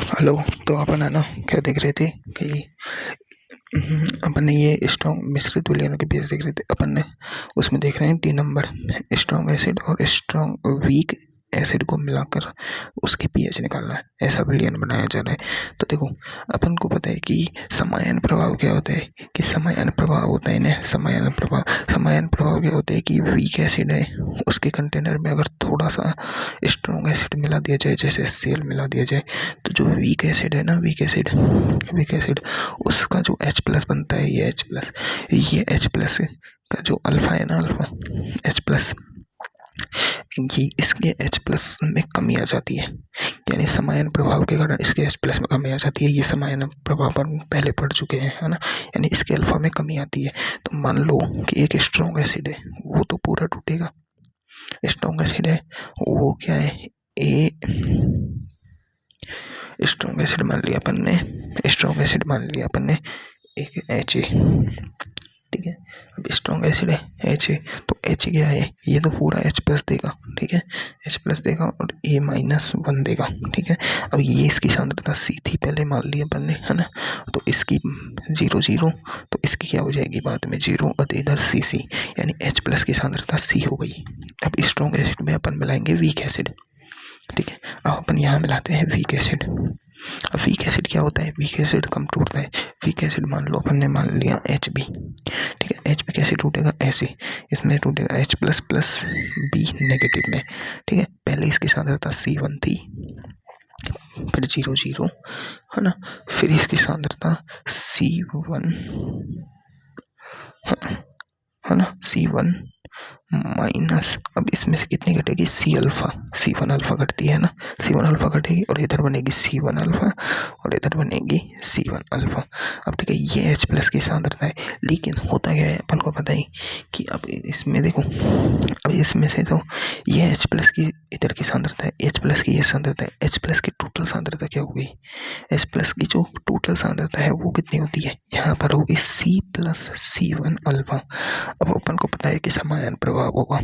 Hello. तो अपन है ना क्या देख रहे थे कि अपन ने ये स्ट्रॉन्ग मिश्रित विलयनों के पीएच देख रहे थे। अपन ने उसमें देख रहे हैं डी नंबर स्ट्रॉन्ग एसिड और स्ट्रॉन्ग वीक एसिड को मिलाकर उसके पीएच निकालना है, ऐसा विलयन बनाया जा रहा है। तो देखो, अपन को पता है कि समायन प्रभाव क्या होता है, कि समायन प्रभाव होता है ना, समायन प्रभाव क्या होता है कि वीक एसिड है उसके कंटेनर में अगर थोड़ा सा स्ट्रॉन्ग एसिड मिला दिया जाए, जैसे HCl मिला दिया जाए, तो जो वीक एसिड है ना, वीक एसिड उसका जो H+ बनता है, ये H+ का जो अल्फा है ना, अल्फा H+, ये इसके H+ में कमी आ जाती है, यानी समायन प्रभाव के कारण इसके H+ में कमी आ जाती है। ये समायन प्रभाव पर पहले पढ़ चुके हैं, है ना, यानी इसके अल्फा में कमी आती है। तो मान लो कि एक स्ट्रॉन्ग एसिड है, वो तो पूरा टूटेगा। स्ट्रॉन्ग एसिड है वो क्या है, ए स्ट्रॉन्ग एसिड मान लिया अपन ने एक H, ठीक है। अब स्ट्रॉन्ग एसिड है H, तो H क्या है, ये तो पूरा H+ देगा, ठीक है, H+ देगा और A-1 देगा, ठीक है। अब ये इसकी सांद्रता C थी पहले, मान लिया अपन ने, है ना, तो इसकी 0 तो इसकी क्या हो जाएगी बाद में 0 और इधर CC, यानी H+ की सांद्रता C हो गई। अब स्ट्रॉन्ग एसिड में अपन मिलाएंगे वीक एसिड, ठीक है। अब अपन यहाँ मिलाते हैं वीक एसिड। अब वीक एसिड क्या होता है, वीक एसिड कम टूटता है। वीक एसिड मान लो अपन ने मान लिया HB, ठीक है। HB कैसे टूटेगा, ऐसे, इसमें टूटेगा H++ B नेगेटिव में, ठीक है। पहले इसकी सांद्रता C1 थी, फिर 0 है ना, फिर इसकी सांद्रता C1 है ना, C1 माइनस, अब इसमें से कितनी घटेगी, C1 अल्फा घटती है ना, C1 अल्फा घटेगी और इधर बनेगी C1 अल्फा और इधर बनेगी C1 अल्फा। अब ठीक है, ये H+ की सांद्रता है, लेकिन होता क्या है अपन को पता ही कि अब इसमें देखो, अब इसमें से तो ये H+ की इधर की सांद्रता है, H+ की ये सांद्रता है, H+ की टोटल सांद्रता क्या हो गई, H+ की जो टोटल सांद्रता है वो कितनी होती है, यहाँ पर होगी C+C1 अल्फा। अब अपन को पता है कि समायन प्रभाव होगा,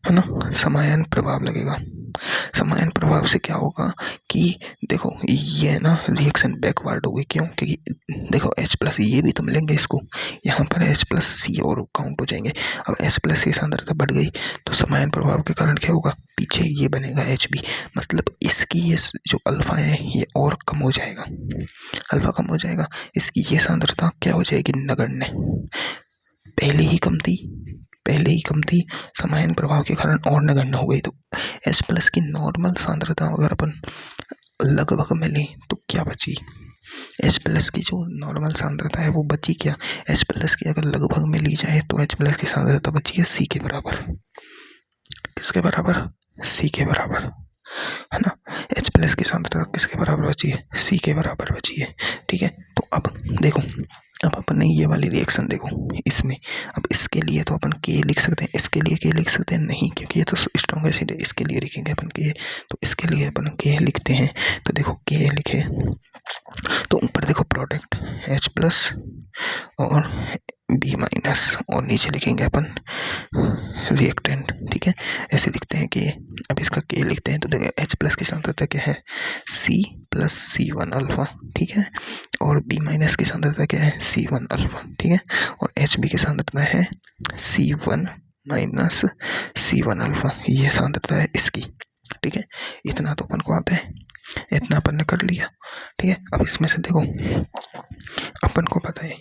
है ना, समायन प्रभाव लगेगा। समायन प्रभाव से क्या होगा कि देखो ये ना रिएक्शन बैकवर्ड होगी, क्यों, क्योंकि देखो H+ ये भी तो मिलेंगे इसको, यहाँ पर H+ C और काउंट हो जाएंगे। अब H+ की सांद्रता बढ़ गई तो समायन प्रभाव के कारण क्या होगा, पीछे ये बनेगा HB, मतलब इसकी ये जो अल्फा है ये और कम हो जाएगा, अल्फा कम हो जाएगा, इसकी ये सांद्रता क्या हो जाएगी, नगण्य, पहले ही कम थी, समायन प्रभाव के कारण और नगण्य हो गई। तो H+ की नॉर्मल सांद्रता अगर अपन लगभग में लें तो क्या बची, H+ की जो नॉर्मल सांद्रता है वो बची क्या, H+ की अगर लगभग में ली जाए तो H+ की सांद्रता बची है C के बराबर, किसके बराबर, C के बराबर, है ना। H+ की सांद्रता किसके बराबर बची है, C के बराबर बची है, ठीक है। तो अब देखो, अब अपन ने ये वाली रिएक्शन देखो इसमें, अब इसके लिए तो अपन K लिख सकते हैं, इसके लिए K लिख सकते हैं नहीं, क्योंकि ये तो स्ट्रॉन्ग एसिड है, इसके लिए लिखेंगे अपन K, तो इसके लिए अपन K लिखते हैं। तो देखो K लिखे तो ऊपर देखो प्रोडक्ट H+ और B- और नीचे लिखेंगे अपन रिएक्टेंट, ठीक है, ऐसे लिखते हैं कि अब इसका K लिखते हैं। तो देखो H+ की सांद्रता क्या है, C+C1 अल्फा, ठीक है, और B- की सांद्रता क्या है, C1 अल्फा, ठीक है, और HB की सांद्रता है C1 माइनस C1 अल्फा, ये सांद्रता है इसकी, ठीक है। इतना तो अपन को आता है, इतना अपन ने कर लिया, ठीक है। अब इसमें से देखो अपन को पता है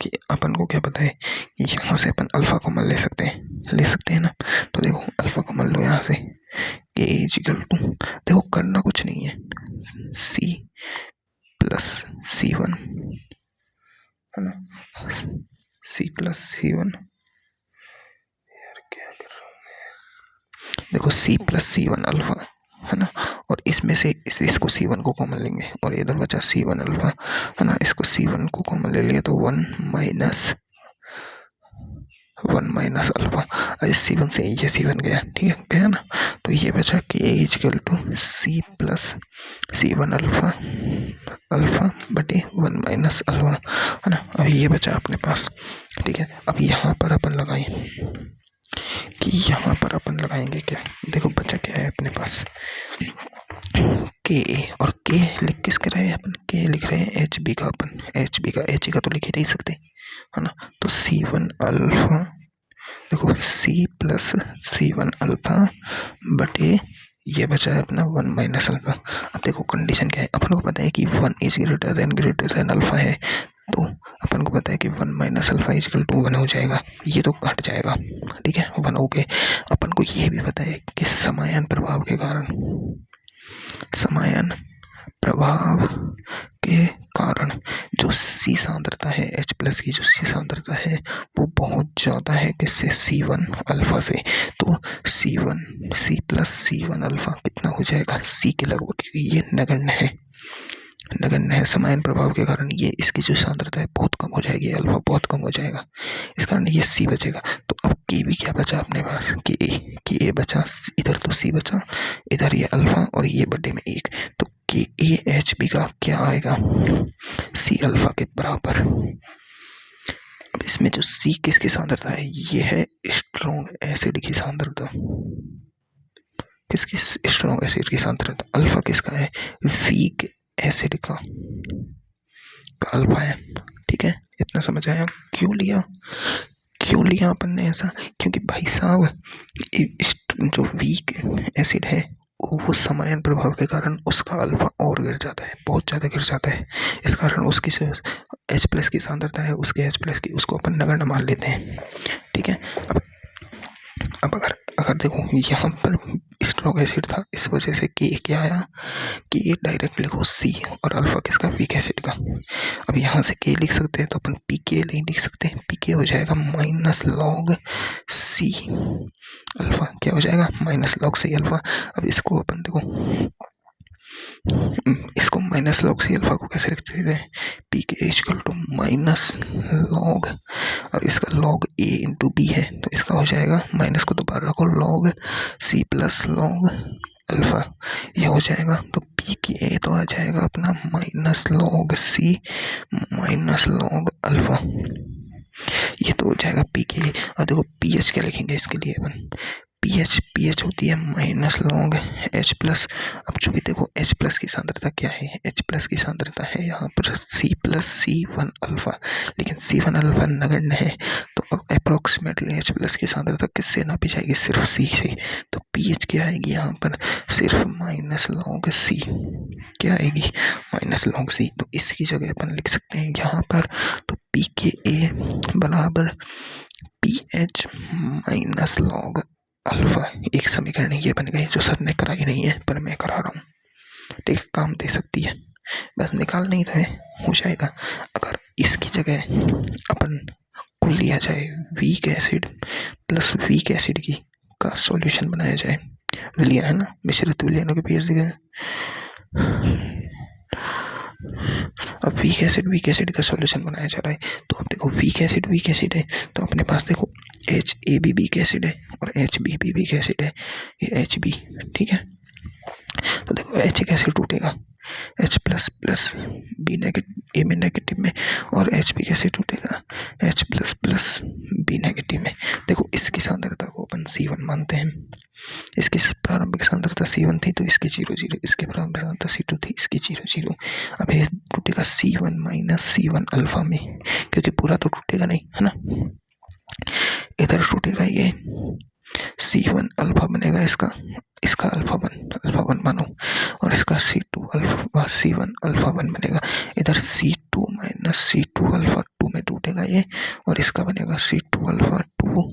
कि अपन को क्या पता है, यहाँ से अपन अल्फा कॉमन ले सकते हैं ना। तो देखो अल्फा कॉमन लो यहाँ से, K=2, देखो करना कुछ नहीं है, C+C1 है ना, C+C1, यार क्या कर रहा हूँ मैं, देखो C+C1 अल्फा है ना, और इसमें से इसको C1 को कॉमन लेंगे और इधर बचा C1 अल्फा, है ना, इसको C1 को कॉमन ले लिया तो 1 माइनस अल्फा, C1 से ये C1 गया, ठीक है, गया ना, तो ये बचा K=C+C1 अल्फा बटे 1 माइनस अल्फा, है ना। अब ये बचा अपने पास, ठीक है। अब यहाँ पर अपन लगाएं कि यहाँ पर अपन लगाएंगे क्या, देखो बचा क्या है अपने पास के ए, और के लिख किसके रहे हैं अपन, के लिख रहे हैं एच बी का, अपन एच बी का, एच का तो लिख ही नहीं सकते है ना। तो C1 अल्फा, देखो C प्लस C1 अल्फा बटे ये बचा है अपना 1 माइनस अल्फा। अब देखो कंडीशन क्या है, अपन को पता है कि 1 इज ग्रेटर देन अल्फा है, तो अपन को पता है कि 1 माइनस अल्फा इजकल टू 1 हो जाएगा, ये तो हट जाएगा, ठीक है 1 हो गए। अपन को ये भी पता है कि समायन प्रभाव के कारण, समायन प्रभाव के कारण जो सी सांद्रता है H प्लस की, जो सी सांद्रता है वो बहुत ज़्यादा है किससे, C1 अल्फा से। तो C प्लस C1 अल्फा कितना हो जाएगा, C के लगभग, क्योंकि ये नगण्य है, नगण्य है। समायन प्रभाव के कारण ये इसकी जो सांद्रता है बहुत कम हो जाएगी, अल्फा बहुत कम हो जाएगा, इस कारण ये C बचेगा। तो अब के भी क्या बचा अपने पास, के ए बचा, इधर तो C बचा, इधर ये अल्फा और ये बटे में 1, तो के ए एच बी का क्या आएगा, C अल्फा के बराबर। अब इसमें जो C किसकी सांद्रता है, ये है स्ट्रॉन्ग एसिड की सांद्रता, किसकी, स्ट्रॉन्ग एसिड की सांद्रता। अल्फा किसका है, वीक एसिड का अल्फा है, ठीक है इतना समझ आया। क्यों लिया अपन ने ऐसा, क्योंकि भाई साहब जो वीक एसिड है वो समायन प्रभाव के कारण उसका अल्फा और गिर जाता है, बहुत ज़्यादा गिर जाता है, इस कारण उसकी जो H प्लस की सांद्रता है उसके H प्लस की, उसको अपन नगण्य मान लेते हैं, ठीक है। अब अगर देखो यहाँ पर स्ट्रॉन्ग एसिड था, इस वजह से के क्या आया, कि डायरेक्ट लिखो C और अल्फा किसका, वीक एसिड का। अब यहाँ से के लिख सकते हैं तो अपन पी के नहीं लिख सकते, पी के हो जाएगा माइनस लॉग C अल्फा, क्या हो जाएगा माइनस लॉग C अल्फा। अब इसको अपन देखो, इसको माइनस लॉग C अल्फा को कैसे लिखते थे, पी के इक्वल टू माइनस लॉग, और इसका लॉग A इंटू बी है तो इसका हो जाएगा, माइनस को दोबारा रखो, log C plus log alpha, ये हो जाएगा। तो पी की ए तो आ जाएगा अपना minus log C minus log alpha, ये तो हो जाएगा पी के। और देखो पी एच क्या लिखेंगे इसके लिए अपन, पी एच होती है माइनस लॉग H प्लस। अब चूंकि देखो H प्लस की सांद्रता क्या है, H प्लस की सांद्रता है यहाँ पर C प्लस C1 अल्फा, लेकिन C1 अल्फा नगण्य है, तो अप्रोक्सीमेटली H प्लस की सांद्रता किससे नापी जाएगी, सिर्फ C से। तो पीएच क्या आएगी यहाँ पर, सिर्फ माइनस लॉग C, क्या आएगी माइनस लॉग C। तो इसकी जगह अपन लिख सकते हैं यहाँ पर, तो पी के ए बराबर P H minus log alpha, एक समीकरण ये बन गई, जो सर ने कराई नहीं है पर मैं करा रहा हूँ, ठीक, काम दे सकती है, बस निकाल नहीं रहे, हो जाएगा। अगर इसकी जगह अपन को लिया जाए weak acid plus weak acid की का सॉल्यूशन बनाया जाए, विलियन है ना, मिश्रित विलियनों के पीएच दिए, अब वीक एसिड का सॉल्यूशन बनाया जा रहा है। तो अब देखो वीक एसिड है, तो अपने पास देखो H A be weak acid है और एच बी भी वीक एसिड है, ये एच बी, ठीक है। तो देखो एच कैसे टूटेगा, H plus plus B negative, A में नेगेटिव में, और एच बी कैसे टूटेगा, H plus plus B negative में। देखो इसकी सांद्रता को अपन C1 मानते हैं, इसकी प्रारंभिक सांद्रता C1 थी तो इसकी 0 इसकी प्रारंभिक सांद्रता C2 थी, इसकी 0 अब ये टूटेगा C1 माइनस C1 अल्फा में, क्योंकि पूरा तो टूटेगा नहीं है ना, इधर टूटेगा ये C1 अल्फा बनेगा, इसका अल्फा वन मानो, और इसका C2 अल्फा C1 अल्फा 1 बनेगा, इधर C2 माइनस C2 अल्फा 2 में टूटेगा ये, और इसका बनेगा C2 अल्फा 2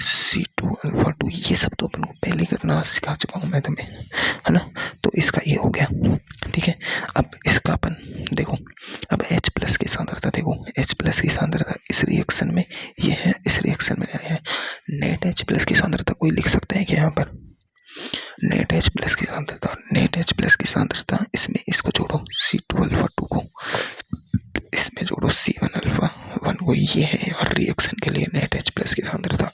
C2 अल्फा 2। ये सब तो अपन को पहले करना सिखा चुका हूँ मैं तुम्हें, है ना। तो इसका ये हो गया, ठीक है। अब इसका अपन देखो, अब H प्लस की सांद्रता देखो, H प्लस की सांद्रता इस रिएक्शन में ये है, इस रिएक्शन में है, नेट H प्लस की सांद्रता कोई लिख सकता है कि यहाँ पर नेट H प्लस की सांद्रता, नेट H प्लस की सांद्रता, इसमें इसको जोड़ो C2 अल्फा 2 को, इसमें जोड़ो C1 अल्फा 1 को, ये है हर रिएक्शन के लिए नेट H प्लस की सांद्रता,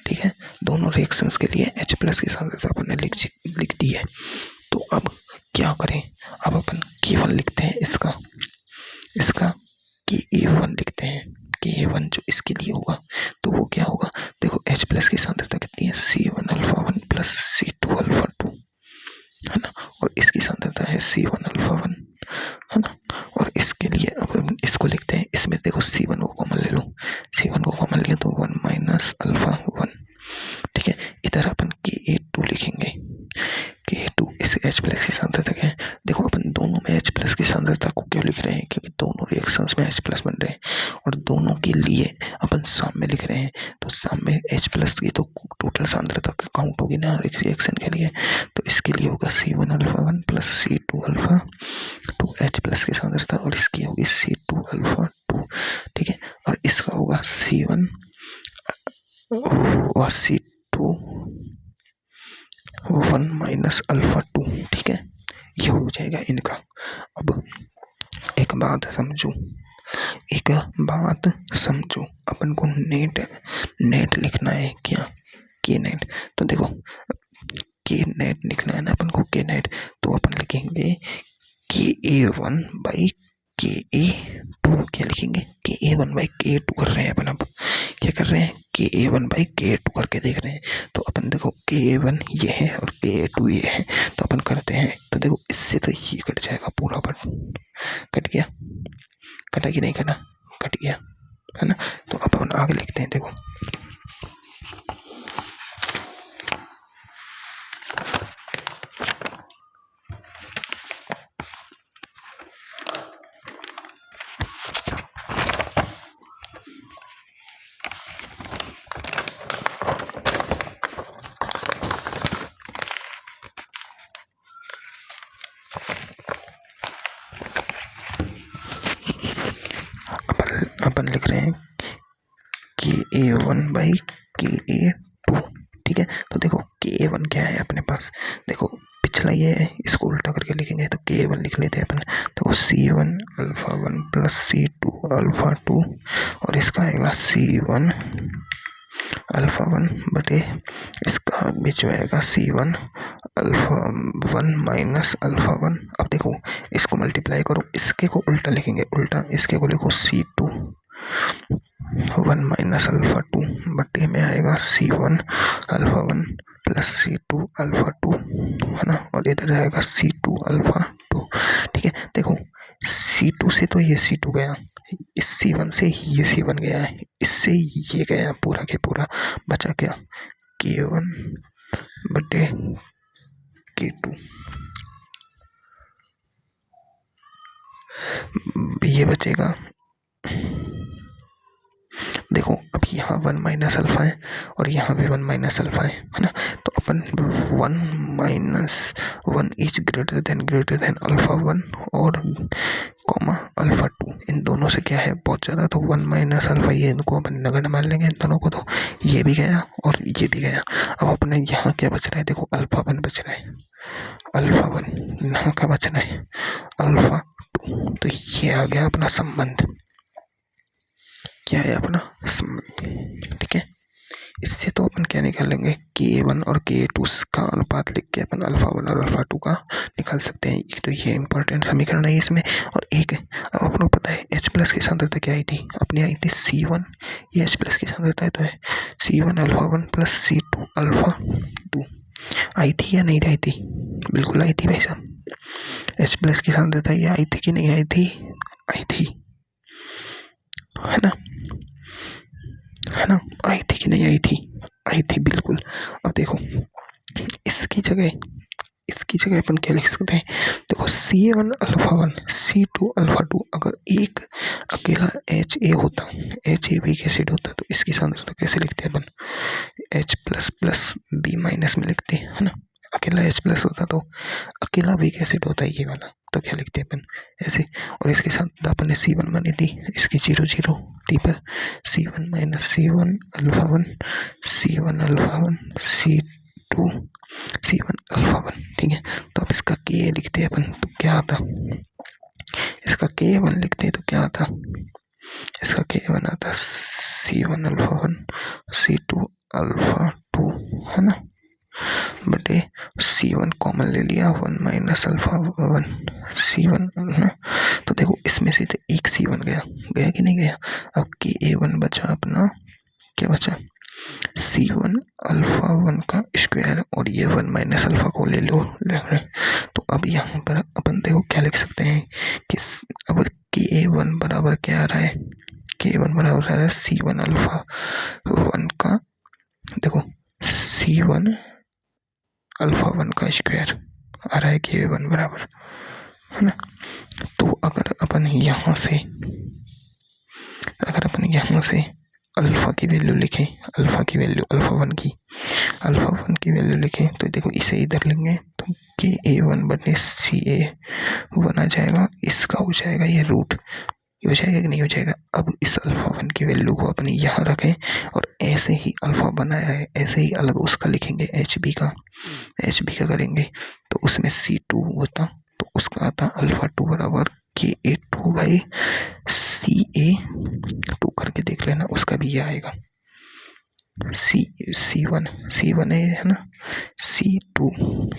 ठीक है। दोनों रिएक्शंस के लिए H प्लस की सांद्रता अपन ने लिख दी है। तो अब क्या करें, अब अपन केवल लिखते हैं इसका KA1 लिखते हैं, KA1 जो इसके लिए होगा, तो वो क्या होगा, देखो H प्लस की सांद्रता और इसकी सांद्रता है C1 अल्फा 1, है ना। और इसके लिए अब हम इसको लिखते हैं, इसमें देखो C1 को कॉमन ले लो, C1 को कॉमन लिया तो 1 माइनस अल्फा 1, ठीक है। इधर अपन Ka2 लिखेंगे, Ka2 इस H प्लस की सांद्रता क्या है, देखो अपन दोनों में H प्लस की सांद्रता को क्यों लिख रहे हैं, क्योंकि दोनों रिएक्शंस में H प्लस बन रहे हैं और दोनों के लिए अपन साम में लिख रहे हैं, तो साम में H प्लस की तो टोटल सांद्रता का काउंट होगी ना एक रिएक्शन के लिए, तो इसके लिए होगा C1 alpha 1 plus C2 alpha 2 H plus की सांद्रता, और इसकी होगी C2 अल्फा 2, ठीक है। और इसका होगा C1 और C2 1 माइनस अल्फा 2, ठीक है। ये हो जाएगा इनका। अब एक बात समझो, अपन को नेट लिखना है क्या, के नेट। तो देखो के नेट लिखना है ना अपन को, के नेट, तो अपन लिखेंगे Ka1 बाई Ka2, क्या लिखेंगे Ka1 बाई Ka2 कर रहे हैं अपन, अब क्या कर रहे हैं Ka1 बाई Ka2 करके देख रहे हैं। तो अपन देखो Ka1 ये है और Ka2 ये है, तो अपन करते हैं, तो देखो इससे तो ये कट जाएगा पूरा, पर कट गया, कटा कि नहीं कटा, कट गया, है ना। तो अब अपन आगे लिखते हैं, देखो अपन लिख रहे हैं Ka1 बाई Ka2, ठीक है। तो देखो Ka1 क्या है अपने पास, देखो पिछला ये है, इसको उल्टा करके लिखेंगे तो Ka1 लिख लेते हैं अपन, तो C1 alpha 1 plus C2 alpha 2, और इसका आएगा C1 अल्फा 1 बटे इसका बीच में आएगा C1 अल्फा 1 माइनस अल्फा 1। अब देखो इसको मल्टीप्लाई करो, इसके को उल्टा लिखेंगे, उल्टा इसके को लिखो C2 1 माइनस अल्फा 2 बटे में आएगा C1 alpha 1 plus C2 alpha 2, है ना, और इधर आएगा C2 अल्फा 2, ठीक है। देखो C2 से तो ये C2 गया, इस C1 से ये C1 गया है, इससे ये गया पूरा के पूरा, बचा क्या K1 बटे K2, ये बचेगा। देखो अब यहाँ 1 माइनस अल्फा है और यहाँ भी 1 माइनस अल्फा है ना, तो अपन 1 minus 1 is greater than alpha 1 और कॉमा अल्फा 2, इन दोनों से क्या है बहुत ज़्यादा, तो 1 माइनस अल्फा, ये इनको अपन नगण्य मान लेंगे इन दोनों को, तो ये भी गया और ये भी गया। अब अपने यहाँ क्या बच रहा है, देखो अल्फा 1 बच रहा है, अल्फा 1 यहाँ का बच रहा है अल्फा 2, तो ये आ गया अपना संबंध, क्या है अपना संबंध, ठीक है। इससे तो अपन क्या निकालेंगे K1 और K2 का अनुपात लिख के अपन अल्फा 1 और अल्फा 2 का निकाल सकते हैं। एक तो ये इंपॉर्टेंट समीकरण है इसमें, और एक अब अपन को पता है H प्लस की सांद्रता क्या आई थी, अपनी आई थी C1, ये H प्लस की सांद्रता है तो है C1 alpha 1 plus C2 alpha 2, आई थी या नहीं आई थी, बिल्कुल आई थी भाई साहब। H प्लस की सांद्रता ये आई थी कि नहीं आई थी, आई थी, है ना, है ना, आई थी कि नहीं आई थी, आई थी बिल्कुल। अब देखो इसकी जगह अपन क्या लिख सकते हैं, देखो C1 अल्फा 1 C2 अल्फा 2, अगर एक अकेला HA होता, HAB एसिड होता, तो इसकी सांद्रता कैसे लिखते हैं अपन, H plus plus B minus में लिखते हैं, है ना। अकेला H प्लस होता तो अकेला वीक एसिड होता है ये वाला, तो क्या लिखते हैं अपन ऐसे, और इसके साथ अपन ने C1 बनी थी, इसकी 0 0 टी पर C1 minus C1 alpha 1 C1 alpha 1 C2 C1 alpha 1, ठीक है। तो अब इसका K लिखते हैं अपन, तो क्या आता, इसका K1 लिखते हैं तो क्या आता, इसका K1 आता C1 अल्फा 1 C2 अल्फा 2, है ना, बटे C1 कॉमन ले लिया 1 माइनस अल्फा 1 C1, है। तो देखो इसमें से तो एक C1 गया कि नहीं गया, अब Ka1 बचा अपना, क्या बचा C1 अल्फा 1 का स्क्वायर, और ये 1 माइनस अल्फा को ले लो, तो अब यहाँ पर अपन देखो क्या लिख सकते हैं कि अब K1 बराबर क्या आ रहा है, K1 बराबर आ रहा है C1 अल्फा 1 का, देखो C1 अल्फा 1 का स्क्वायर आ रहा है K1 बराबर, है ना। तो अगर अपन यहाँ से अल्फा की वैल्यू लिखें, अल्फा की वैल्यू अल्फा वन की वैल्यू लिखें, तो देखो इसे इधर लेंगे तो K1 बटे CA1 आ जाएगा, इसका हो जाएगा ये रूट, ये हो जाएगा कि नहीं हो जाएगा। अब इस अल्फा वन की वैल्यू को अपने यहाँ रखें और ऐसे ही अल्फा बनाया है ऐसे ही अलग उसका लिखेंगे HB का करेंगे तो उसमें C2 होता, तो उसका आता अल्फा 2 बराबर KA2 बाई CA2 करके देख लेना, उसका भी ये आएगा C1 है ना, C2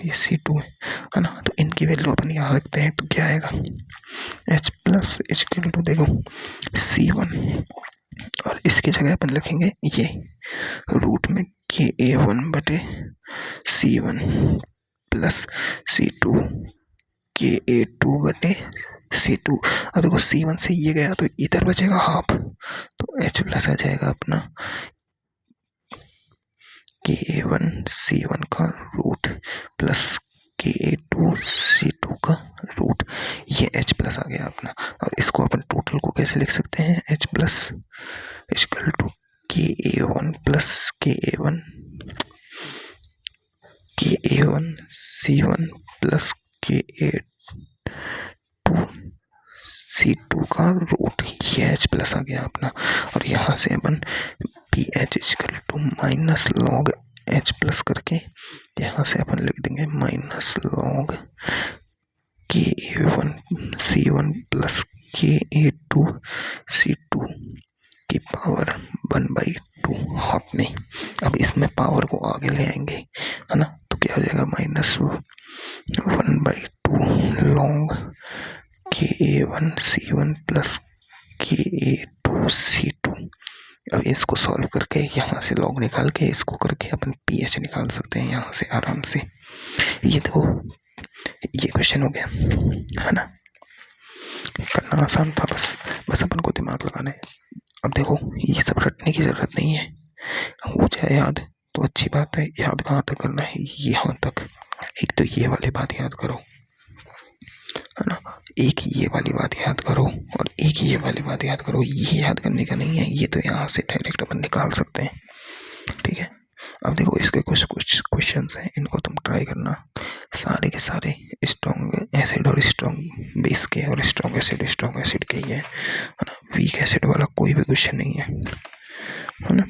ये C2 है ना। तो इनकी वैल्यू अपन यहाँ रखते हैं तो क्या आएगा H प्लस H देखो C1 और इसकी जगह अपन लिखेंगे ये रूट में KA1 बटे C1 प्लस C2 KA2 बटे C2। अब देखो C1 से ये गया तो इधर बचेगा हाफ, तो H प्लस आ जाएगा अपना KA1 C1 का रूट प्लस KA2 C2 का रूट, ये H प्लस आ गया अपना। और इसको अपन टोटल को कैसे लिख सकते हैं, H plus equal to KA1 plus KA1 C1 plus KA2 C2 का रूट, ये H प्लस आ गया अपना। और यहाँ से अपन PH equal to minus log H plus करके यहाँ से अपन लिख देंगे minus log KA1 C1 plus KA2 C2 की पावर 1/2 हाफ में। अब इसमें पावर को आगे ले आएंगे, है ना, तो क्या हो जाएगा minus 1/2 log KA1 C1 plus KA2 C2। अब इसको सॉल्व करके यहाँ से लॉग निकाल के इसको करके अपन PH निकाल सकते हैं यहाँ से आराम से। ये देखो ये क्वेश्चन हो गया, है ना, करना आसान था, बस अपन को दिमाग लगाना है। अब देखो ये सब रटने की जरूरत नहीं है, हो जाए याद तो अच्छी बात है। याद कहाँ तक करना है, यहाँ तक। एक तो ये वाली बात याद करो, है ना, एक ये वाली बात याद करो और एक ये वाली बात याद करो। ये याद करने का नहीं है, ये तो यहाँ से डायरेक्ट अपन निकाल सकते हैं, ठीक है। अब देखो इसके कुछ क्वेश्चंस हैं, इनको तुम ट्राई करना। सारे के सारे स्ट्रॉन्ग एसिड और स्ट्रॉन्ग बेस के और स्ट्रॉन्ग एसिड के ही है ना। वीक एसिड वाला कोई भी क्वेश्चन नहीं है ना।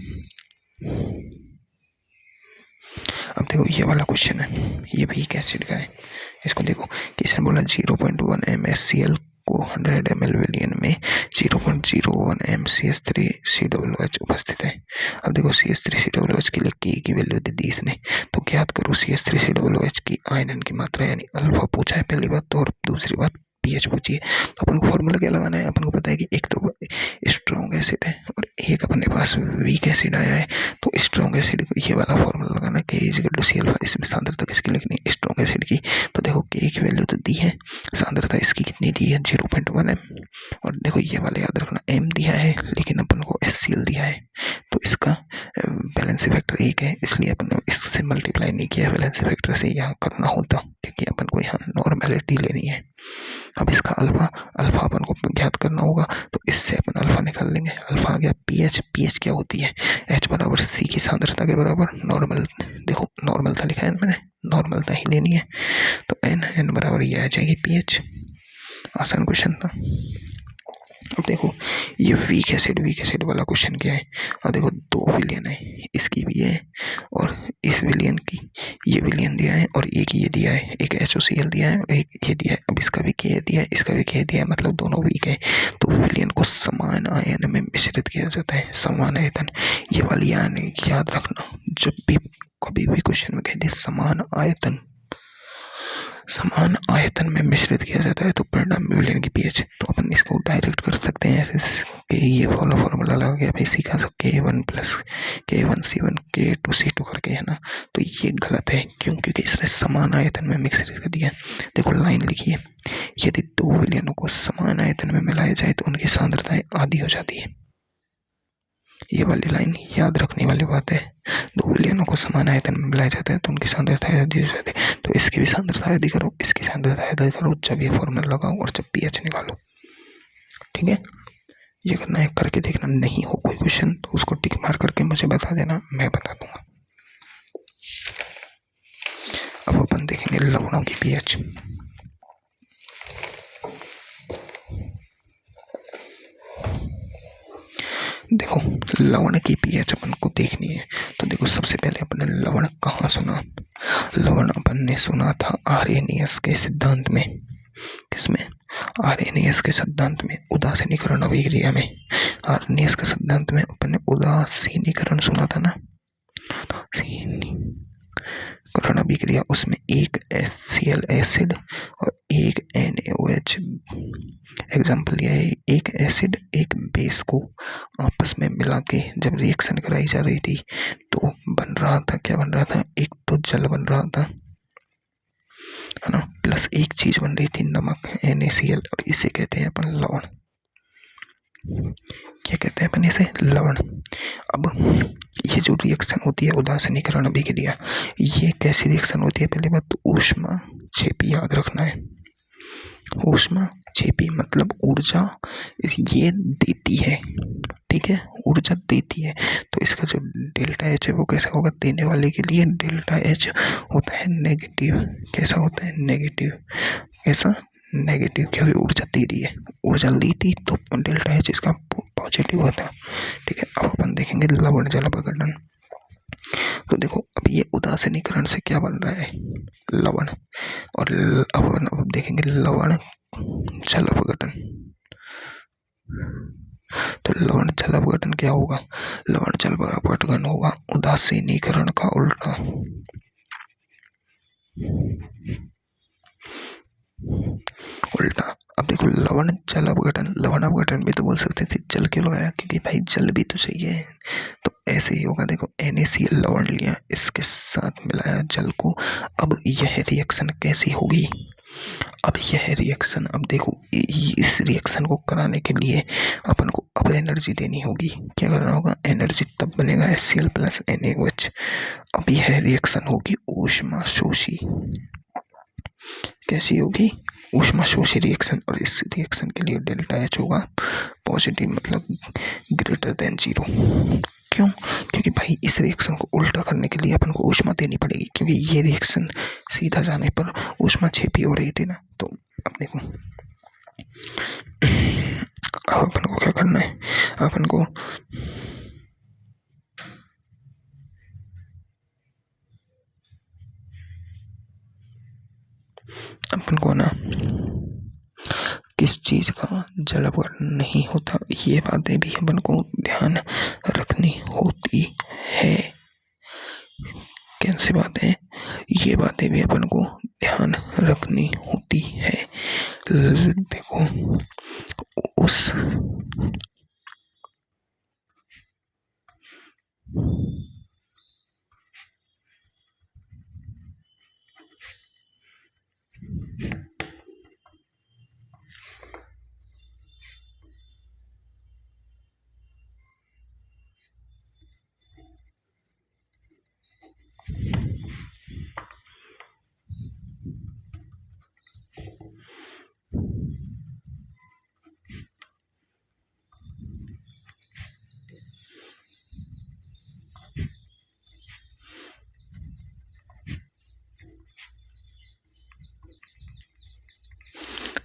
अब देखो ये वाला क्वेश्चन है, ये वीक एसिड का है। इसको देखो कि इसने बोला 0.1 MnCl को 100 ml विलियन में 0.01 MCH3COOH उपस्थित है। अब देखो CH3COOH के लिए K की वैल्यू दे दी इसने, तो ज्ञात करो CH3COOH की आयरन की मात्रा, यानी अल्फा पूछा है पहली बात तो, और दूसरी बात पीएच पूछी है। तो अपन को फॉर्मूला क्या लगाना है, अपन को पता है कि एक तो स्ट्रॉन्ग एसिड है और एक अपने पास वीक एसिड आया है। तो स्ट्रॉन्ग एसिड को ये वाला फॉर्मूला लगाना है K = C अल्फा। इसमें सांद्रता किसकी लिखनी है, स्ट्रॉन्ग एसिड की। तो देखो K की वैल्यू तो दी है, सांद्रता इसकी कितनी दी है 0.1 M। और देखो ये वाला याद रखना, M दिया है लेकिन अपन को HCl दिया है, तो इसका बैलेंस फैक्टर 1 है, इसलिए अपन ने इससे मल्टीप्लाई नहीं किया बैलेंस फैक्टर से, यहाँ करना होता क्योंकि अपन को यहाँ नॉर्मेलिटी लेनी है। अब इसका अल्फा अपन को ज्ञात करना होगा, तो इससे अपन अल्फा निकाल लेंगे। अल्फा आ गया पीएच क्या होती है, H बराबर C की सांद्रता के बराबर नॉर्मल। देखो नॉर्मल था लिखा है मैंने, नॉर्मलता ही लेनी है, तो N बराबर ये आ जाएगी पीएच। आसान क्वेश्चन था। अब देखो ये वीक एसिड वाला क्वेश्चन क्या है। अब देखो 2 विलियन है, इसकी भी है और इस विलियन की ये विलियन दिया है, और एक ये दिया है, एक HOCl दिया है और एक ये दिया है। अब इसका भी K दिया है, इसका भी K दिया है, मतलब दोनों वीक है। तो विलियन को समान आयन में मिश्रित किया जाता है, समान आयतन। ये वाली आयन याद रखना, जब भी कभी भी क्वेश्चन में कह दे समान आयतन में मिश्रित किया जाता है तो परिणाम विलियन की पीएच। तो अपन इसको डायरेक्ट कर सकते हैं ऐसे कि ये वाला फॉर्मूला लगा के भाई सीखा सब K1 + K1 C1 K2 C2 करके, है ना। तो ये गलत है, क्यों, क्योंकि इसने समान आयतन में मिश्रित कर दिया। देखो लाइन लिखिए, यदि दो विलयनों को समान आयतन में मिलाया जाए तो उनकी सांद्रताएं आधी हो जाती है। ये वाली लाइन याद रखने वाली बात है। दो विलयनों को समान आयतन में मिलाया जाता है तो उनकी सांद्रताएं आधी हो जाती है। तो इसकी भी सांद्रता आधी करो, इसकी सांद्रता आधी करो, जब ये फॉर्मूला लगाओ और जब pH निकालो। ठीक है, ये करना है, करके देखना। नहीं हो कोई क्वेश्चन तो उसको टिक मार करके मुझे बता देना, मैं बता दूंगा। अब अपन देखेंगे लवणों की pH। देखो लवण की pH अपन को देखनी है, तो देखो सबसे पहले अपन ने लवण कहाँ सुना? लवण अपन ने सुना था आर्हेनियस के सिद्धांत में। किसमें? आर्हेनियस के सिद्धांत में, उदासीनीकरण अभिक्रिया में। आर्हेनियस के सिद्धांत में अपन ने उदासीनीकरण सुना था ना, उदासीनीकरण अभिक्रिया, उसमें एक HCl एसिड और एक NaOH, एग्जाम्पल यह है, एक एसिड एक बेस को आपस में मिला के जब रिएक्शन कराई जा रही थी तो बन रहा था, क्या बन रहा था? एक तो जल बन रहा था, है ना, प्लस एक चीज बन रही थी नमक, NaCl, और इसे कहते हैं अपन लवण। क्या कहते हैं अपन इसे? लवण। अब ये जो रिएक्शन होती है उदासीनीकरण अभिक्रिया, ये कैसी रिएक्शन होती है? पहली बात तो ऊष्मा क्षेपी, याद रखना है, ऊष्मा क्षेपी मतलब ऊर्जा ये देती है। ठीक है, ऊर्जा देती है, तो इसका जो डेल्टा एच है वो कैसा होगा? देने वाले के लिए डेल्टा एच होता है नेगेटिव। कैसा होता है? नेगेटिव। कैसा? नेगेटिव, क्योंकि ऊर्जा दे रही है, ऊर्जा ली थी तो डेल्टा एच इसका पॉजिटिव होता है। ठीक है, अब अपन देखेंगे लवण जल अपघटन। तो देखो अब ये उदासीनीकरण से क्या बन रहा है? लवण। और अब देखेंगे लवण जल अपघटन। तो लवण जल अपघटन क्या होगा? लवण जल अपघटन होगा उदासीनीकरण का उल्टा। अब देखो लवण जल अपघटन, लवण अपघटन भी तो बोल सकते थे, जल क्यों लगाया? क्योंकि भाई जल भी तो चाहिए, तो ऐसे ही होगा। देखो NaCl लवण लिया, इसके साथ मिलाया जल को, अब यह रिएक्शन कैसी होगी? अब यह रिएक्शन, अब देखो इस रिएक्शन को कराने के लिए अपन को अब एनर्जी देनी होगी। क्या करना होगा? एनर्जी, तब बनेगा HCl प्लस NaOH। अब यह रिएक्शन होगी ऊष्माशोषी। कैसी होगी? ऊष्माशोषी रिएक्शन। और इस रिएक्शन के लिए डेल्टा एच होगा पॉजिटिव, मतलब ग्रेटर देन 0। क्यों? क्योंकि भाई इस रिएक्शन को उल्टा करने के लिए अपन को ऊष्मा देनी पड़ेगी, क्योंकि ये रिएक्शन सीधा जाने पर ऊष्मा क्षेपी हो रही थी ना। तो अब देखो अपन को क्या करना है? अपन को ना किस चीज का जल अपघटन नहीं होता, ये बातें भी अपन को ध्यान रखनी होती है। कैसी बातें? ये बातें भी अपन को ध्यान रखनी होती है। देखो उस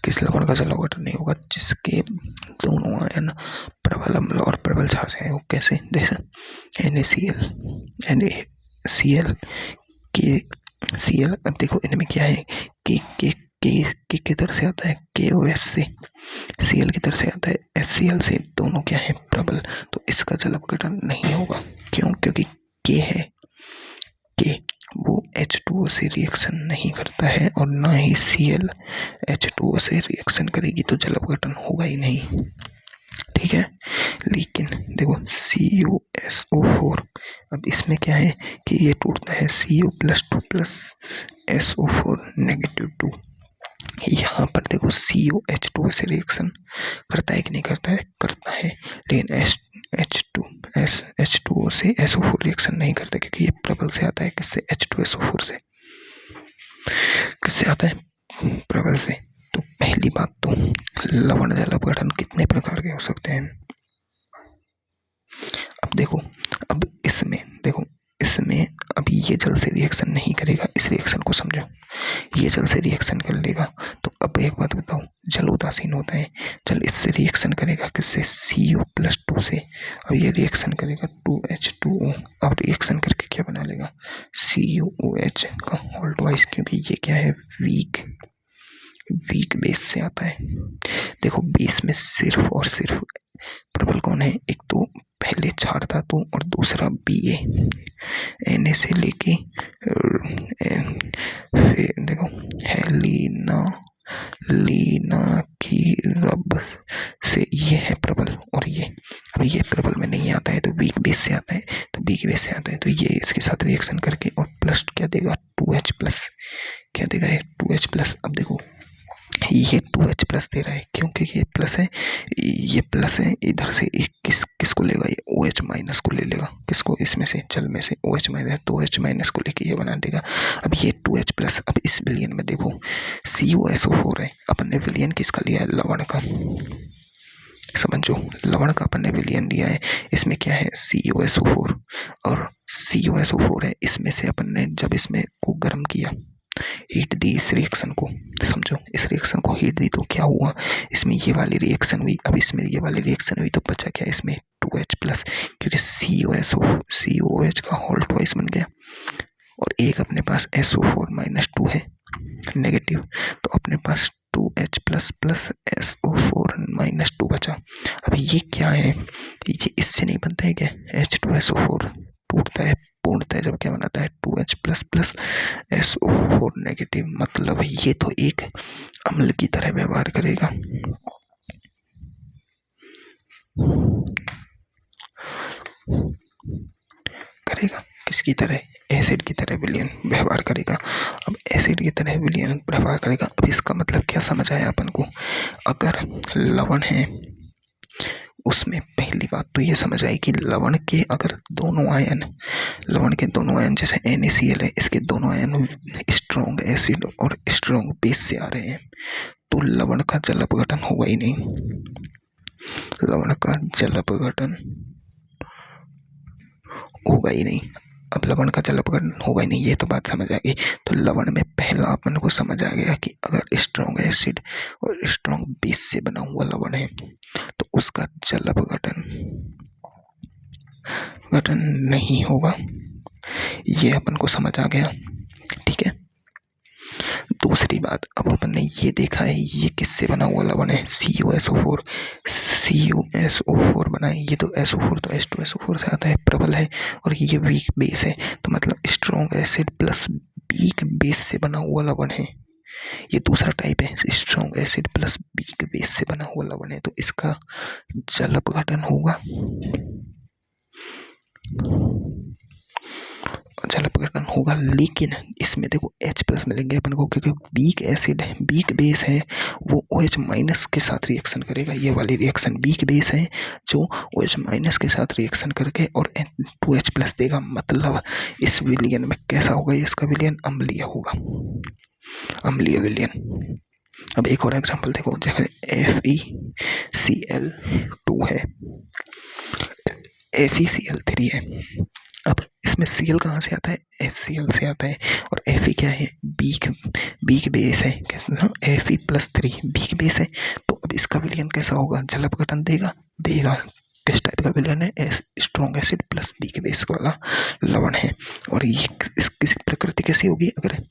किस लवण का जल अपघटन नहीं होगा? जिसके दोनों आयन प्रबल अम्ल और प्रबल क्षार से है। वो कैसे? देखो NaCl अब देखो इनमें क्या है के किधर से आता है? KOH से। Cl किधर से आता है? HCl से। दोनों क्या है? प्रबल। तो इसका जल अपघटन नहीं होगा। क्यों? क्योंकि K है, K वो H2O से रिएक्शन नहीं करता है, और ना ही Cl H2O से रिएक्शन करेगी, तो जल अपघटन होगा ही नहीं। ठीक है, लेकिन देखो CuSO4, अब इसमें क्या है कि ये टूटता है Cu+2 प्लस SO4 -2। यहाँ पर देखो COH2 से रिएक्शन करता है कि नहीं करता है, करता है, लेकिन H2O से SO4 रिएक्शन नहीं करता, क्योंकि ये प्रबल से आता है, किससे, H2SO4 से। किससे आता है, प्रबल से। तो पहली बात तो लवण जल अपघटन कितने प्रकार के हो सकते हैं। अब देखो, अब इसमें देखो, इसमें अभी ये जल से रिएक्शन नहीं करेगा, इस रिएक्शन को समझो, ये जल से रिएक्शन कर लेगा। तो अब एक बात बताओ, जल उदासीन होता है, जल इससे रिएक्शन करेगा, किससे, CO+2 से। अब ये रिएक्शन करेगा 2H2O, अब रिएक्शन करके क्या बना लेगा, COOH का होल ट्वाइस, क्योंकि ये क्या है, वीक बेस से आता है। देखो बेस में सिर्फ और सिर्फ प्रबल कौन है, एक तो पहले क्षार धातु और दूसरा Ba, Na से लेके फिर देखो लीना की रब से, ये है प्रबल, और ये अब ये प्रबल में नहीं आता है, तो वीक बेस से आता है, तो वीक बेस से आता है, तो ये इसके साथ रिएक्शन करके और प्लस क्या देगा, 2H+, क्या देगा, 2H+। अब देखो ये 2H+ दे रहा है, क्योंकि ये प्लस है, ये प्लस है, इधर से एक किसको लेगा, ये OH- को ले लेगा, किसको, इसमें से, जल में से OH-, तो OH- को लेके ये बना देगा। अब ये 2H+, अब इस विलयन में देखो COSO4 है, अपन ने विलयन किसका लिया है, लवण का, समझो, लवण का अपन ने विलयन लिया है, इसमें क्या है, COSO4, और COSO4 है, इसमें से अपन ने जब इसमें को गर्म किया, हीट दी इस रिएक्शन को, समझो, इस रिएक्शन को हीट दी, तो क्या हुआ, इसमें ये वाली रिएक्शन हुई, अब इसमें ये वाली रिएक्शन हुई, तो बचा क्या, इसमें 2H+, क्योंकि COH का होल ट्वाइस बन गया, और एक अपने पास SO4-2 है नेगेटिव, तो अपने पास 2H++ SO4-2 बचा। अब ये क्या है, ये इससे नहीं बनता है क्या, H2SO4 टूटता है, पूर्णतः जब क्या बनाता है, 2H++ SO4 नेगेटिव, मतलब ये तो एक अम्ल की तरह व्यवहार करेगा, किसकी तरह, एसिड की तरह विलयन व्यवहार करेगा। अब एसिड की तरह विलयन व्यवहार करेगा, अब इसका मतलब क्या समझ आया अपन को, अगर लवण है उसमें पहली बात तो ये समझ आई कि लवण के अगर लवण के दोनों आयन जैसे NaCl है, इसके दोनों आयन स्ट्रॉन्ग एसिड और स्ट्रॉन्ग बेस से आ रहे हैं, तो लवण का जल अपघटन होगा ही नहीं, लवण का जल अपघटन होगा ही नहीं। अब लवण का जल अपघटन होगा ही नहीं, ये तो बात समझ आ गई। तो लवण में पहला अपन को समझ आ गया कि अगर स्ट्रॉन्ग एसिड और स्ट्रॉन्ग बेस से बना हुआ लवण है तो उसका जल अपघटन नहीं होगा, ये अपन को समझ आ गया, ठीक है। दूसरी बात, अब अपन ने ये देखा है ये किससे बना हुआ लवण है, COSO4 बना है, ये तो SO4 तो H2SO4 से आता है, प्रबल है, और ये वीक बेस है, तो मतलब strong acid plus weak base से बना हुआ लवण है। ये दूसरा टाइप है, strong acid plus weak base से बना हुआ लवण है, तो इसका जल अपघटन होगा, जल अपघटन होगा, लेकिन इसमें देखो H+ मिलेंगे अपन को, क्योंकि वीक एसिड है, वीक बेस है, वो OH- के साथ रिएक्शन करेगा, ये वाली रिएक्शन वीक बेस है जो OH- के साथ रिएक्शन करके और 2H+ देगा, मतलब इस विलयन में कैसा होगा, इसका विलयन अम्लीय होगा, अम्लीय विलयन। अब एक और एग्जांपल देखो, जैसे FeCl2 है, FeCl3 है, अब इसमें Cl कहाँ से आता है, HCl से आता है, और Fe क्या है, बीक बेस है, Fe+3 बीक बेस है, तो अब इसका विलयन कैसा होगा, जल अपघटन देगा, किस टाइप का विलयन है, strong acid plus weak base वाला लवण है, और ये इसकी प्रकृति कैसी होगी, अगर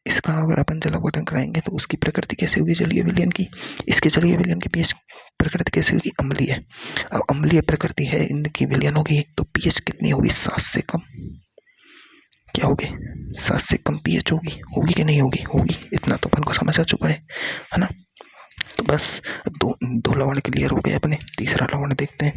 इसका अगर अपन जल अपघटन कराएंगे तो उसकी प्रकृति कैसी होगी, जलीय विलयन की, इसके जलीय विलयन की पीएच प्रकृति कैसी होगी, अम्लीय। अब अम्लीय प्रकृति है, इनकी विलयन होगी तो पीएच कितनी होगी, 7 से कम, क्या होगी, 7 से कम पीएच होगी कि नहीं होगी, इतना तो अपन को समझ आ चुका है ना। तो बस दो लवण क्लियर हो गए अपने, तीसरा लवण देखते हैं।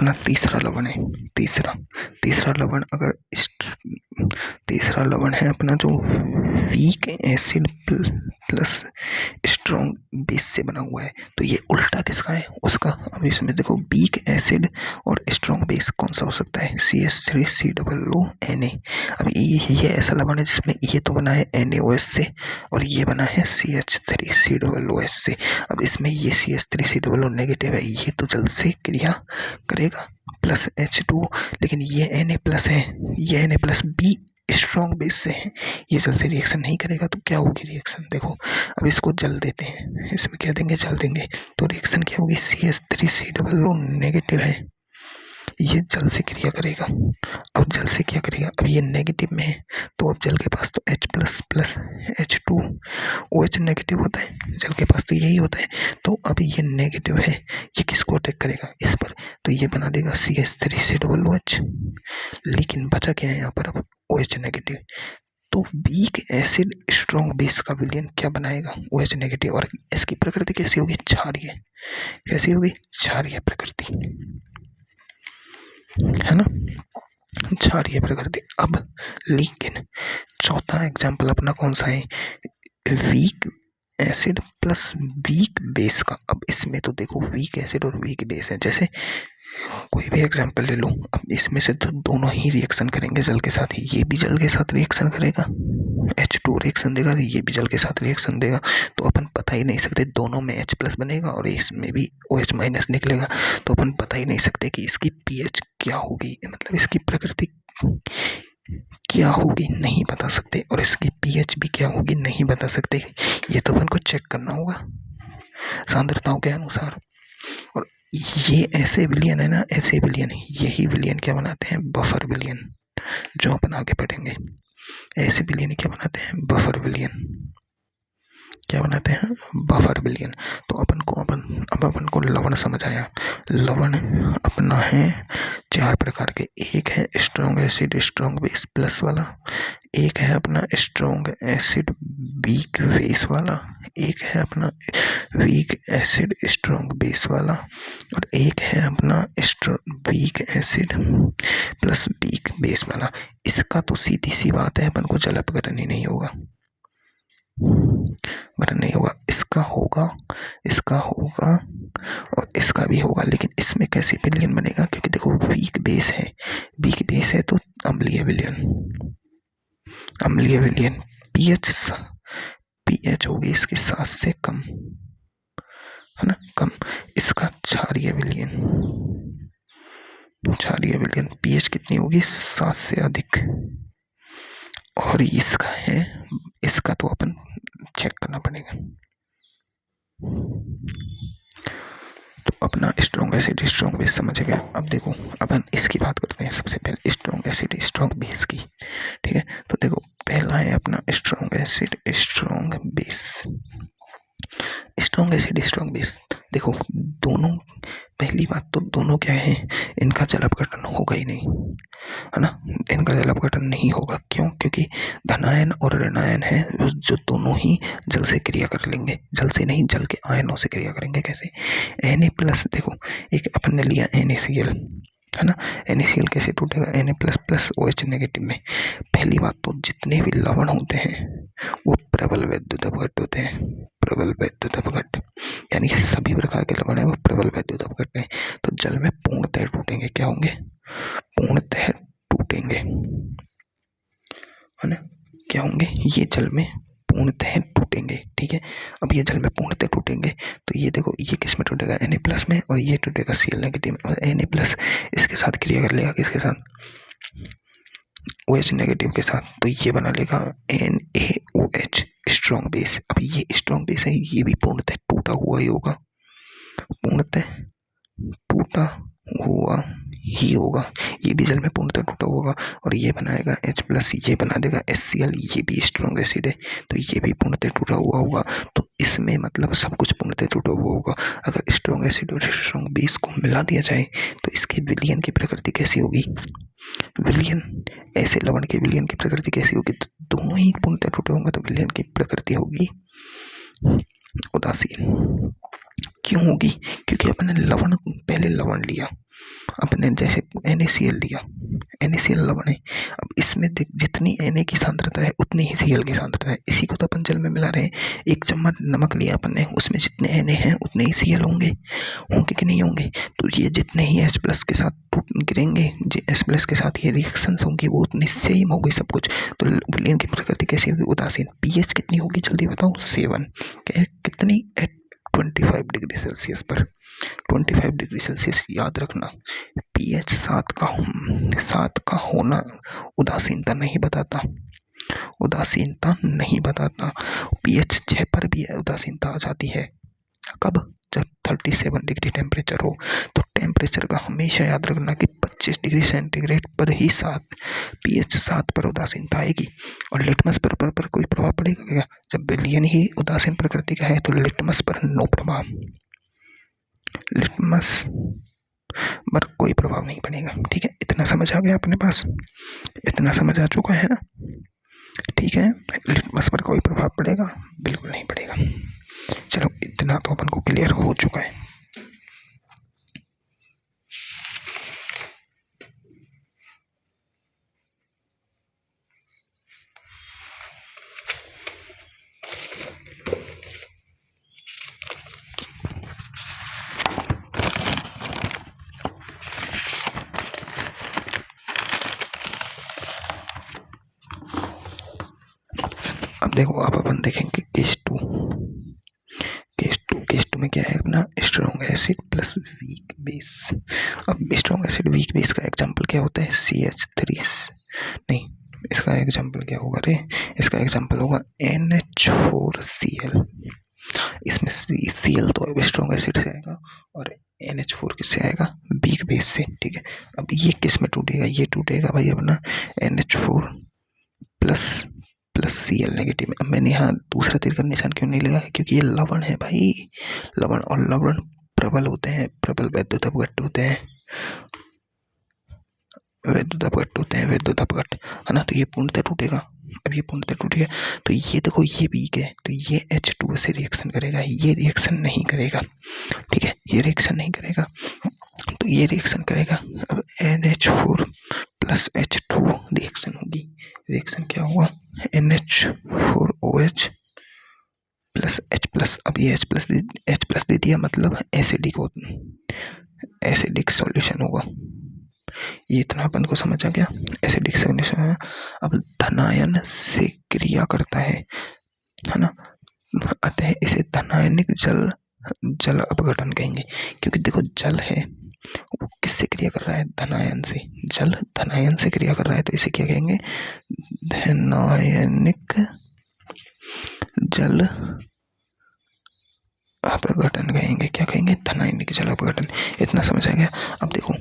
अपना तीसरा लवण है, तीसरा लवण अगर तीसरा लवण है अपना जो weak acid plus strong base से बना हुआ है, तो ये उल्टा किसका है उसका। अब इसमें देखो वीक एसिड और स्ट्रॉन्ग बेस कौन सा हो सकता है, CH3COO Na। अब ये ऐसा लवण है जिसमें ये तो बना है NaOH से और ये बना है CH3COOH से। अब इसमें ये CH3COO नेगेटिव है, ये तो जल्द से क्रिया करेगा प्लस H2, लेकिन ये Na प्लस है, ये Na plus be strong base से है, ये जल से रिएक्शन नहीं करेगा। तो क्या होगी रिएक्शन, देखो अब इसको जल देते हैं, इसमें क्या देंगे, जल देंगे, तो रिएक्शन क्या होगी, CH3COO नेगेटिव है, ये जल से क्रिया करेगा। अब जल से क्या करेगा, अब ये नेगेटिव में है तो अब जल के पास तो H plus plus H2OH negative होता है, जल के पास तो यही होता है। तो अब ये नेगेटिव है, ये किसको अटैक करेगा, इस पर, तो ये बना देगा CH3COOH। लेकिन बचा क्या है यहाँ पर, अब OH नेगेटिव। तो वीक एसिड स्ट्रॉन्ग बेस का विलयन क्या बनाएगा, OH नेगेटिव। और इसकी प्रकृति कैसी होगी, क्षारीय, कैसी होगी, क्षारीय प्रकृति, है ना, क्षारीय प्रकृति। अब लेकिन चौथा एग्जाम्पल अपना कौन सा है, weak acid plus weak base का। अब इसमें तो देखो वीक एसिड और वीक बेस है, जैसे कोई भी एग्जाम्पल ले लो, अब इसमें से तो दोनों ही रिएक्शन करेंगे जल के साथ ही, ये भी जल के साथ रिएक्शन करेगा, H2 रिएक्शन देगा, ये भी जल के साथ रिएक्शन देगा। तो अपन बता ही नहीं सकते, दोनों में H प्लस बनेगा और इसमें भी OH माइनस निकलेगा। तो अपन बता ही नहीं सकते कि इसकी pH क्या होगी, मतलब इसकी प्रकृति क्या होगी, नहीं बता सकते, और इसकी pH भी क्या होगी नहीं बता सकते। ये तो अपन को चेक करना होगा सांद्रताओं के अनुसार। और ये ऐसे विलयन है ना, ऐसे विलयन, यही विलयन क्या बनाते हैं, बफर विलयन, जो अपन आगे पढ़ेंगे। ऐसे विलयन क्या बनाते हैं, बफर विलयन, क्या बनाते हैं, बफर विलयन। तो अपन को लवण समझ आया। लवण अपना है 4 प्रकार के, एक है strong acid strong base plus वाला, एक है अपना स्ट्रॉन्ग एसिड वीक बेस वाला, एक है अपना वीक एसिड स्ट्रॉन्ग बेस वाला, और एक है अपना weak acid plus weak base वाला। इसका तो सीधी सी बात है, अपन को जल अपघटन ही नहीं होगा, गठन नहीं होगा। इसका होगा, इसका होगा और इसका भी होगा, लेकिन इसमें कैसे विलयन बनेगा, क्योंकि देखो वीक बेस है, वीक बेस है तो अम्लीय विलयन, अम्लीय विलयन, पीएच होगी इसकी 7 से कम, है ना, कम। इसका क्षारीय विलयन, क्षारीय विलयन पीएच कितनी होगी, 7 से अधिक। और इसका है, इसका तो अपन चेक करना पड़ेगा। तो अपना स्ट्रॉन्ग एसिड स्ट्रॉन्ग बेस समझ गया। अब देखो अपन इसकी बात करते हैं, सबसे पहले स्ट्रॉन्ग एसिड स्ट्रॉन्ग बेस की, ठीक है। तो देखो पहला है अपना strong acid strong base, strong acid strong base. देखो दोनों, पहली बात तो दोनों क्या है, इनका जल अपघटन होगा ही नहीं, है ना, इनका जल अपघटन नहीं होगा। क्यों, क्योंकि धनायन और ऋणायन है जो दोनों ही जल से क्रिया कर लेंगे, जल से नहीं जल के आयनों से क्रिया करेंगे। कैसे, Na प्लस, देखो एक अपन ने लिया NaCl, है ना, NaCl कैसे टूटेगा, Na plus plus OH negative में। पहली बात तो जितने भी लवण होते हैं वो प्रबल वैद्युत अपघट्ट होते हैं, प्रबल वैद्युत अपघट्ट, यानी कि सभी प्रकार के लवण है वो प्रबल वैद्युत अपघट्ट है। तो जल में पूर्णतः टूटेंगे, क्या होंगे, पूर्णतः टूटेंगे, है ना, क्या होंगे, ये जल में पूर्णतः टूटेंगे, ठीक है। अब ये जल में पूर्णतः टूटेंगे तो ये देखो ये किस में टूटेगा, Na प्लस में, और ये टूटेगा Cl नेगेटिव में। और Na प्लस इसके साथ क्रिया कर लेगा, किसके साथ, OH नेगेटिव के साथ, तो ये बना लेगा NaOH स्ट्रॉन्ग बेस। अब ये स्ट्रॉन्ग बेस है, ये भी पूर्णतः टूटा हुआ ही होगा, पूर्णतः टूटा हुआ ही होगा, ये भी जल में पूर्णतः टूटा होगा। और ये बनाएगा H प्लस, ये बना देगा HCl, ये भी स्ट्रॉन्ग एसिड है तो ये भी पूर्णतः टूटा हुआ होगा। तो इसमें मतलब सब कुछ पूर्णतः टूटा हुआ होगा। अगर स्ट्रॉन्ग एसिड और स्ट्रॉन्ग बेस को मिला दिया जाए तो इसके विलयन की प्रकृति कैसी होगी, विलयन, ऐसे लवण के विलयन की प्रकृति कैसी होगी, तो दोनों ही पूर्णतः टूटे होंगे तो विलयन की प्रकृति होगी उदासीन, क्यों होगी? क्योंकि अपने लवण पहले लवण लिया, अपने जैसे NaCl लिया, NaCl लवण है। अब इसमें जितनी Na की सांद्रता है उतनी ही Cl की सांद्रता है। इसी को तो अपन जल में मिला रहे हैं। एक चम्मच नमक लिया अपन ने, उसमें जितने Na हैं उतने ही Cl होंगे, होंगे कि नहीं होंगे? तो ये जितने ही H प्लस के साथ गिरेंगे, H प्लस के साथ ये रिएक्शंस होंगी, वो उतनी सेम होगी सब कुछ। तो विलयन की प्रकृति कैसी होगी? उदासीन। pH कितनी होगी जल्दी बताओ? 7। कितनी? एट 25 डिग्री सेल्सियस पर। 25 डिग्री सेल्सियस याद रखना। pH 7 का होना उदासीनता नहीं बताता, उदासीनता नहीं बताता। pH 6 पर भी उदासीनता आ जाती है। कब? जब 37 डिग्री टेम्परेचर हो। तो टेम्परेचर का हमेशा याद रखना कि 25 डिग्री सेंटीग्रेड पर ही pH 7 पर उदासीनता आएगी। और लिटमस पेपर पर कोई प्रभाव पड़ेगा क्या? जब विलयन ही उदासीन प्रकृति का है तो लिटमस पर नो प्रभाव, लिटमस पर कोई प्रभाव नहीं पड़ेगा। ठीक है, इतना समझ आ गया अपने पास? इतना समझ आ चुका है ना? ठीक है, लिटमस पर कोई प्रभाव पड़ेगा? बिल्कुल नहीं पड़ेगा। चलो, इतना तो अपन को क्लियर हो चुका है। अब देखो, अब अपन देखेंगे केस टू में क्या है अपना? Strong acid plus weak base. अब स्ट्रॉन्ग एसिड वीक बेस का एग्जांपल क्या होता है? CH3 नहीं, इसका एग्जांपल क्या होगा रे? इसका एग्जांपल होगा NH4Cl। इसमें Cl तो स्ट्रॉन्ग एसिड से आएगा और NH4 किससे आएगा? वीक बेस से। ठीक है, अब ये किस में टूटेगा? ये टूटेगा भाई अपना NH4 प्लस Cl नेगेटिव। अब मैंने यहाँ दूसरा तीर का निशान क्यों नहीं लगाया? क्योंकि ये लवण है भाई, लवण, और लवण प्रबल होते हैं, प्रबल वैद्युत अपघट्ट होते हैं, वैद्युत अपघट्ट है ना। तो ये पूर्णतः टूटेगा। अब ये पूर्णतः टूटेगा तो ये देखो, ये वीक है तो ये H2 से रिएक्शन करेगा, ये रिएक्शन नहीं करेगा। ठीक है, ये रिएक्शन नहीं करेगा तो ये रिएक्शन करेगा। अब NH4 प्लस H2 रिएक्शन होगी। रिएक्शन क्या हुआ? NH4OH plus H plus. अब ये H प्लस दे दिया, मतलब एसिडिक सॉल्यूशन होगा। ये इतना अपन को समझ आ गया, एसिडिक सॉल्यूशन है। अब धनायन से क्रिया करता है ना, अतः इसे धनायनिक जल अपघटन कहेंगे। क्योंकि देखो, जल है वो किससे क्रिया कर रहा है? धनायन से। जल धनायन से क्रिया कर रहा है तो इसे क्या कहेंगे? धनायनिक जल अपघटन कहेंगे। क्या कहेंगे? धनायनिक जल अपघटन। इतना समझ आ गया। अब देखो,